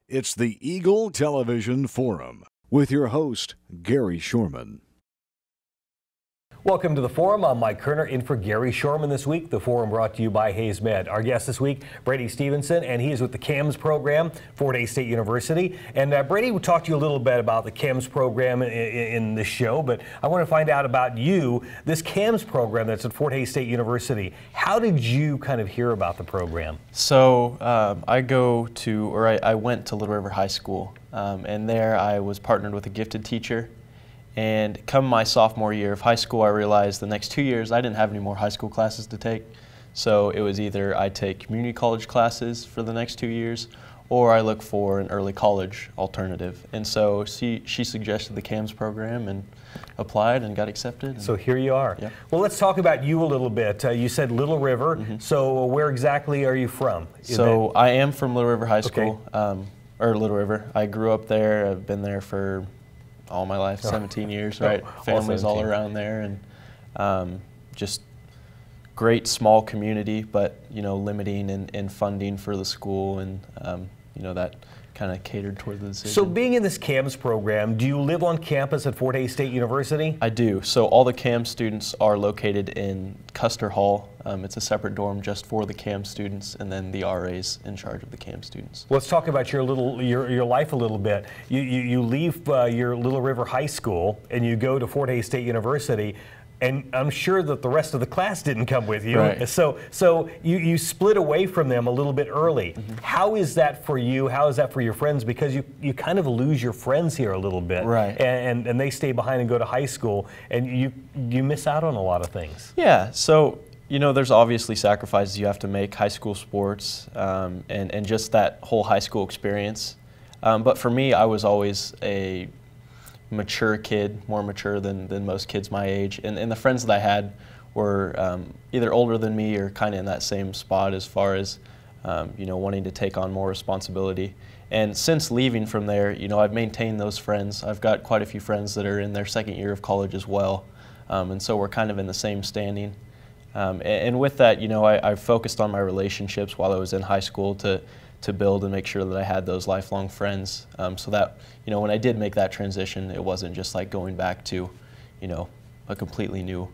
It's the Eagle Television Forum with your host, Gary Shorman. Welcome to the Forum. I'm Mike Kerner in for Gary Shorman this week. The Forum brought to you by Hayes Med. Our guest this week, Brady Stephenson, and he is with the CAMS program, Fort Hays State University. And Brady, we'll talk to you a little bit about the CAMS program in this show, but I want to find out about you, this CAMS program that's at Fort Hays State University. How did you kind of hear about the program? So I went to Little River High School, and there I was partnered with a gifted teacher. And come my sophomore year of high school, I realized the next 2 years I didn't have any more high school classes to take. So it was either I take community college classes for the next 2 years, or I look for an early college alternative. And so she suggested the CAMS program and applied and got accepted. So here you are. Yeah. Well, let's talk about you a little bit. You said Little River. So where exactly are you from? So I am from Little River High School, or Little River. I grew up there. I've been there for all my life, 17 years, right? Families all around there, and just great small community, but limiting in funding for the school, and that kind of catered toward the decision. So being in this CAMS program, do you live on campus at Fort Hays State University? I do. So all the CAMS students are located in Custer Hall. It's a separate dorm just for the CAMS students, and then the RAs in charge of the CAMS students. Let's talk about your life a little bit. You leave your Little River High School and you go to Fort Hays State University. And I'm sure that the rest of the class didn't come with you. Right. So you split away from them a little bit early. How is that for you? How is that for your friends? Because you kind of lose your friends here a little bit. Right. And they stay behind and go to high school, and you miss out on a lot of things. Yeah. So there's obviously sacrifices you have to make, high school sports, and just that whole high school experience. But for me, I was always a mature kid, more mature than most kids my age, and the friends that I had were either older than me or kind of in that same spot as far as wanting to take on more responsibility. And since leaving from there, I've maintained those friends. I've got quite a few friends that are in their second year of college as well, and so we're kind of in the same standing. And with that, I focused on my relationships while I was in high school to build and make sure that I had those lifelong friends, so that when I did make that transition, it wasn't just like going back to a completely new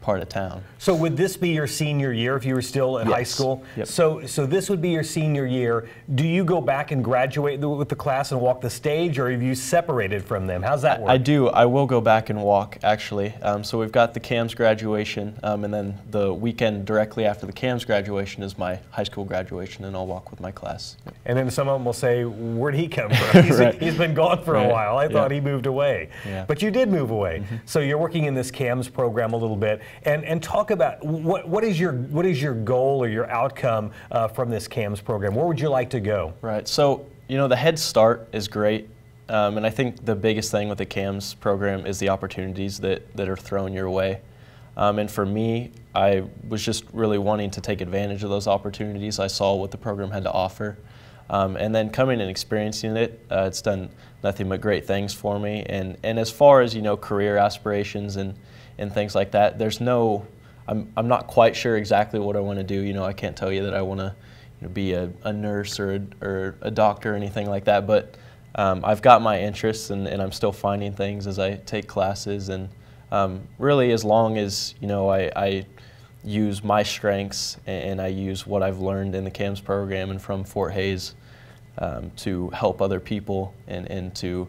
part of town. So would this be your senior year if you were still in high school? Yep. So this would be your senior year. Do you go back and graduate with the class and walk the stage, or have you separated from them? How's that work? I do. I will go back and walk, actually. So we've got the CAMS graduation, and then the weekend directly after the CAMS graduation is my high school graduation, and I'll walk with my class. Yep. And then some of them will say, where'd he come from? He's been gone for a while. I thought he moved away. Yeah. But you did move away. So you're working in this CAMS program a little bit. And talk about what is your goal or your outcome from this CAMS program? Where would you like to go? Right. So the Head Start is great, and I think the biggest thing with the CAMS program is the opportunities that are thrown your way. And for me, I was just really wanting to take advantage of those opportunities. I saw what the program had to offer, and then coming and experiencing it, it's done nothing but great things for me. And as far as career aspirations and things like that, I'm not quite sure exactly what I want to do. I can't tell you that I want to be a nurse or a doctor or anything like that, but I've got my interests, and I'm still finding things as I take classes, and really as long as I use my strengths and I use what I've learned in the CAMS program and from Fort Hays to help other people and to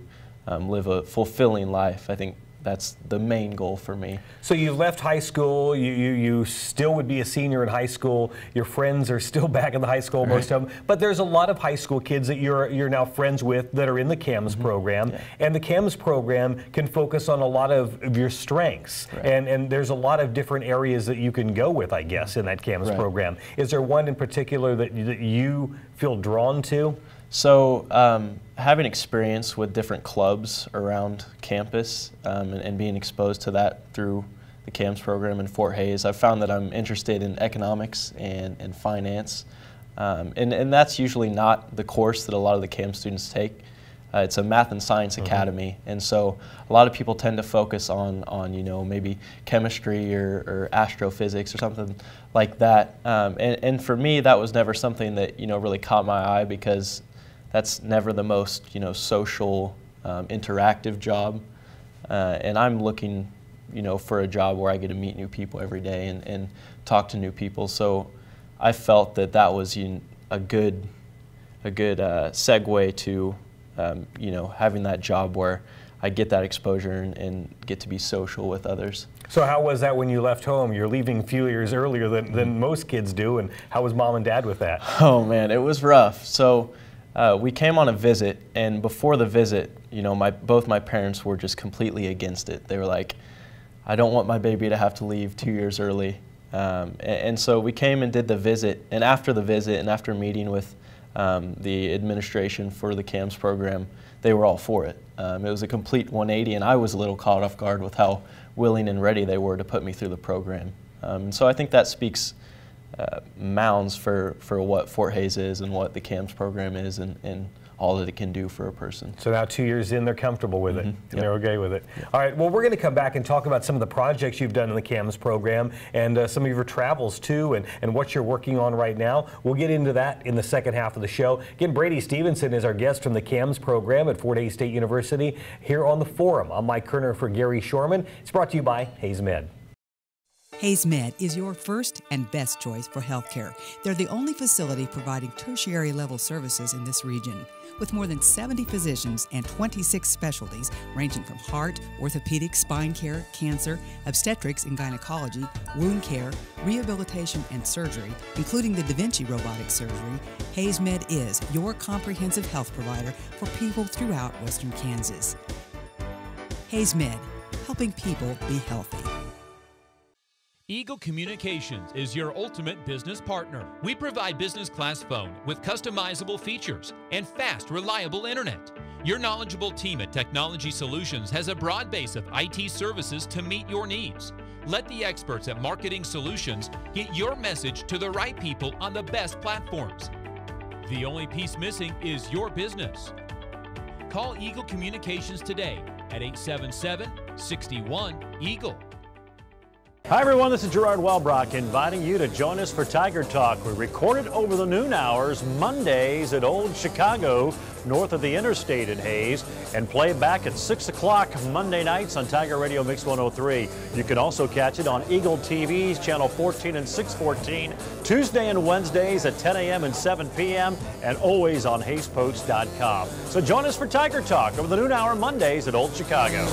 live a fulfilling life. I think that's the main goal for me. So you left high school, you still would be a senior in high school, your friends are still back in the high school, most of them, but there's a lot of high school kids that you're now friends with that are in the CAMS program, and the CAMS program can focus on a lot of your strengths, and there's a lot of different areas that you can go with, I guess, in that CAMS program. Is there one in particular that you feel drawn to? So having experience with different clubs around campus and being exposed to that through the CAMS program in Fort Hays, I've found that I'm interested in economics and finance. And that's usually not the course that a lot of the CAMS students take. It's a math and science academy, and so a lot of people tend to focus on maybe chemistry or astrophysics or something like that. And for me, that was never something that really caught my eye, because that's never the most, social, interactive job. And I'm looking, for a job where I get to meet new people every day and talk to new people. So I felt that that was a good segue to, having that job where I get that exposure and get to be social with others. So how was that when you left home? You're leaving a few years earlier than most kids do, and how was mom and dad with that? Oh man, it was rough. So we came on a visit, and before the visit, both my parents were just completely against it. They were like, I don't want my baby to have to leave 2 years early. And so we came and did the visit, and after the visit and after meeting with the administration for the CAMS program, they were all for it. It was a complete 180, and I was a little caught off guard with how willing and ready they were to put me through the program. And so I think that speaks mounds for what Fort Hays is and what the CAMS program is and all that it can do for a person. So now 2 years in, they're comfortable with it. Yep. They're okay with it. Yep. All right, well, we're going to come back and talk about some of the projects you've done in the CAMS program and some of your travels too and what you're working on right now. We'll get into that in the second half of the show. Again, Brady Stephenson is our guest from the CAMS program at Fort Hays State University here on the Forum. I'm Mike Kerner for Gary Shorman. It's brought to you by Hays Med. Hays Med is your first and best choice for healthcare. They're the only facility providing tertiary level services in this region. With more than 70 physicians and 26 specialties ranging from heart, orthopedic, spine care, cancer, obstetrics and gynecology, wound care, rehabilitation and surgery, including the Da Vinci robotic surgery, Hays Med is your comprehensive health provider for people throughout Western Kansas. Hays Med, helping people be healthy. Eagle Communications is your ultimate business partner. We provide business class phone with customizable features and fast, reliable internet. Your knowledgeable team at Technology Solutions has a broad base of IT services to meet your needs. Let the experts at Marketing Solutions get your message to the right people on the best platforms. The only piece missing is your business. Call Eagle Communications today at 877-61-EAGLE. Hi everyone, this is Gerard Welbrock inviting you to join us for Tiger Talk. We record it over the noon hours, Mondays at Old Chicago, north of the interstate in Hays, and play back at 6 o'clock Monday nights on Tiger Radio Mix 103. You can also catch it on Eagle TV's channel 14 and 614, Tuesday and Wednesdays at 10 a.m. and 7 p.m., and always on HaysPost.com. So join us for Tiger Talk over the noon hour Mondays at Old Chicago.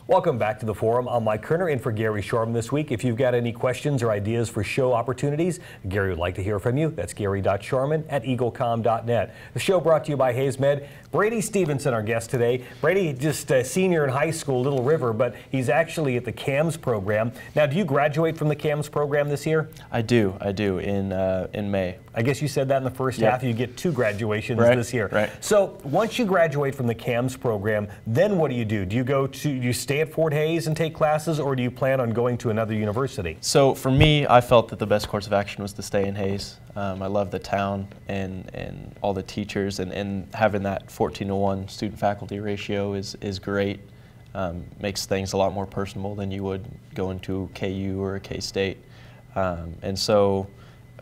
Welcome back to the Forum. I'm Mike Kerner in for Gary Shorman this week. If you've got any questions or ideas for show opportunities, Gary would like to hear from you. That's gary.shorman@eaglecom.net. The show brought to you by Hays Med. Brady Stephenson, our guest today. Brady, just a senior in high school, Little River, but he's actually at the CAMS program. Now, do you graduate from the CAMS program this year? I do in May. I guess you said that in the first half. You get 2 graduations this year. Right. So once you graduate from the CAMS program, then what do? Do you stay at Fort Hays and take classes, or do you plan on going to another university? So for me, I felt that the best course of action was to stay in Hays. I love the town and all the teachers, and having that 14-to-1 student-faculty ratio is great. Makes things a lot more personable than you would going to KU or a K-State. And so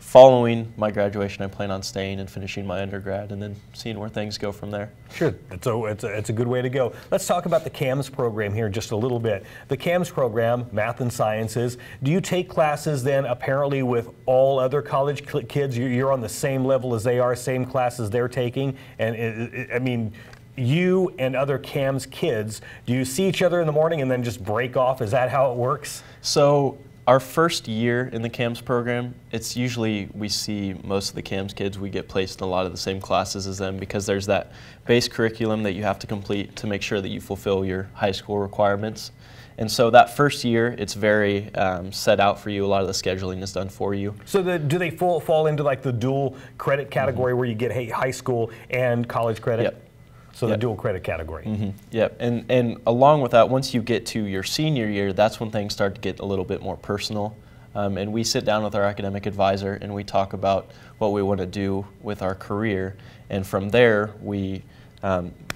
following my graduation, I plan on staying and finishing my undergrad and then seeing where things go from there. Sure, it's a good way to go. Let's talk about the CAMS program here just a little bit. The CAMS program, Math and Sciences, do you take classes then apparently with all other college kids? You're on the same level as they are, same classes they're taking? And I mean, you and other CAMS kids, do you see each other in the morning and then just break off? Is that how it works? So our first year in the CAMS program, it's usually we see most of the CAMS kids, we get placed in a lot of the same classes as them because there's that base curriculum that you have to complete to make sure that you fulfill your high school requirements. And so that first year, it's very set out for you. A lot of the scheduling is done for you. So do they fall into like the dual credit category where you get high school and college credit? Yep. So the dual credit category. Yep, and along with that, once you get to your senior year, that's when things start to get a little bit more personal. And we sit down with our academic advisor and we talk about what we want to do with our career. And from there, we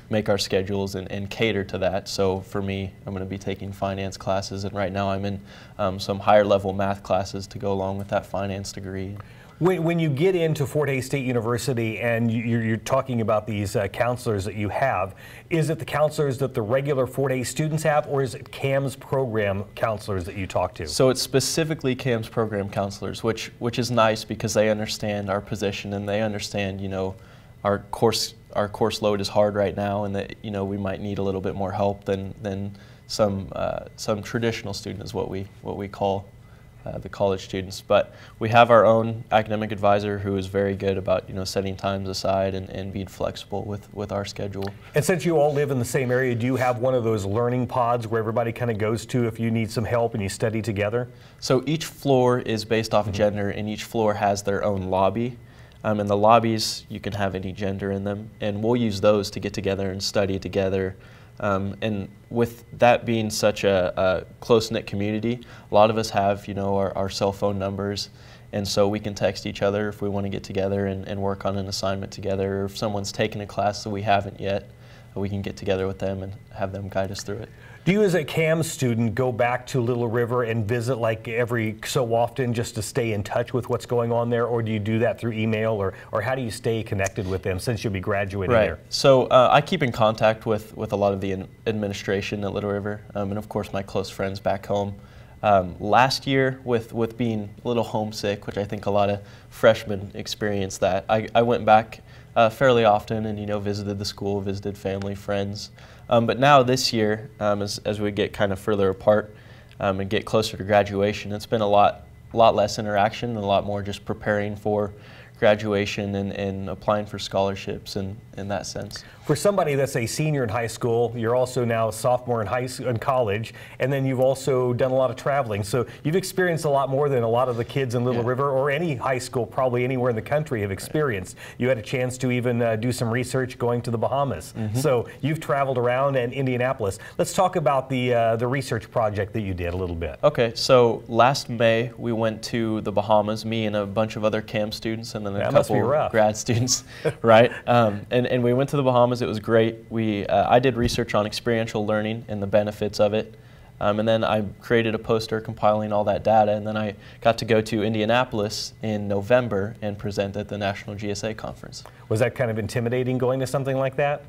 make our schedules and cater to that. So for me, I'm going to be taking finance classes, and right now I'm in some higher level math classes to go along with that finance degree. When you get into Fort Hays State University and you're talking about these counselors that you have, is it the counselors that the regular Fort Hays students have, or is it CAMS program counselors that you talk to? So it's specifically CAMS program counselors, which is nice because they understand our position and they understand, you know, our course load is hard right now, and that, you know, we might need a little bit more help than some traditional student is what we call the college students. But we have our own academic advisor who is very good about, you know, setting times aside and being flexible with our schedule. And since you all live in the same area, do you have one of those learning pods where everybody kind of goes to if you need some help and you study together? So each floor is based off gender, and each floor has their own lobby. And the lobbies, you can have any gender in them, and we'll use those to get together and study together. And with that being such a close-knit community, a lot of us have, you know, our cell phone numbers, and so we can text each other if we want to get together and work on an assignment together, or if someone's taken a class that we haven't yet, we can get together with them and have them guide us through it. Do you as a CAMS student go back to Little River and visit like every so often just to stay in touch with what's going on there, or do you do that through email, or how do you stay connected with them since you'll be graduating there? So I keep in contact with a lot of the administration at Little River, and of course my close friends back home. Last year, with being a little homesick, which I think a lot of freshmen experience that, I went back fairly often and, you know, visited the school, visited family, friends. But now this year, as we get kind of further apart and get closer to graduation, it's been a lot less interaction and a lot more just preparing for graduation and applying for scholarships in that sense. For somebody that's a senior in high school, you're also now a sophomore in college, and then you've also done a lot of traveling. So you've experienced a lot more than a lot of the kids in Little River or any high school probably anywhere in the country have experienced. You had a chance to even do some research going to the Bahamas. So you've traveled around in Indianapolis. Let's talk about the research project that you did a little bit. Okay, so last May we went to the Bahamas, me and a bunch of other CAMS students and then a couple grad students, right? And we went to the Bahamas. It was great. I did research on experiential learning and the benefits of it, and then I created a poster compiling all that data, and then I got to go to Indianapolis in November and present at the National GSA Conference. Was that kind of intimidating going to something like that?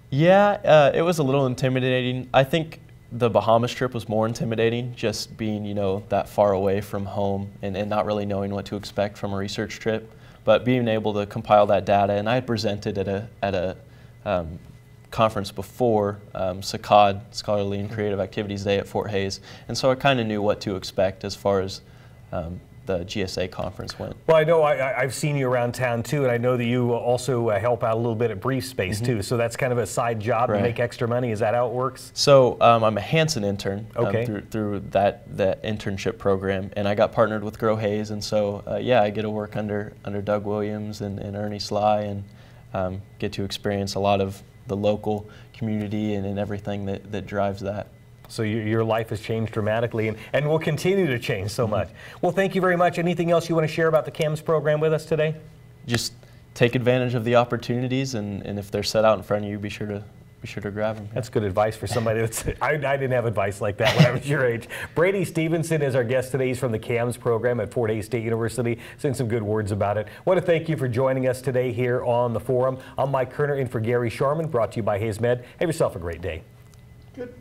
Yeah, it was a little intimidating. I think the Bahamas trip was more intimidating, just being, you know, that far away from home and not really knowing what to expect from a research trip. But being able to compile that data, and I had presented at a conference before, SACAD, Scholarly and Creative Activities Day at Fort Hays, and so I kind of knew what to expect as far as the GSA conference went. Well, I know I've seen you around town too, and I know that you also help out a little bit at Brief Space too, so that's kind of a side job to make extra money. Is that how it works? So I'm a Hanson intern through that internship program, and I got partnered with Grow Hays, and so yeah, I get to work under Doug Williams and Ernie Sly, and get to experience a lot of the local community and everything that drives that. So your life has changed dramatically and will continue to change so much. Well, thank you very much. Anything else you want to share about the CAMS program with us today? Just take advantage of the opportunities, and if they're set out in front of you, be sure to grab them. That's good advice for somebody that's, I didn't have advice like that when I was your age. Brady Stephenson is our guest today. He's from the CAMS program at Fort Hays State University, saying some good words about it. I want to thank you for joining us today here on the forum. I'm Mike Kerner in for Gary Sharman, brought to you by Hays Med. Have yourself a great day. Good.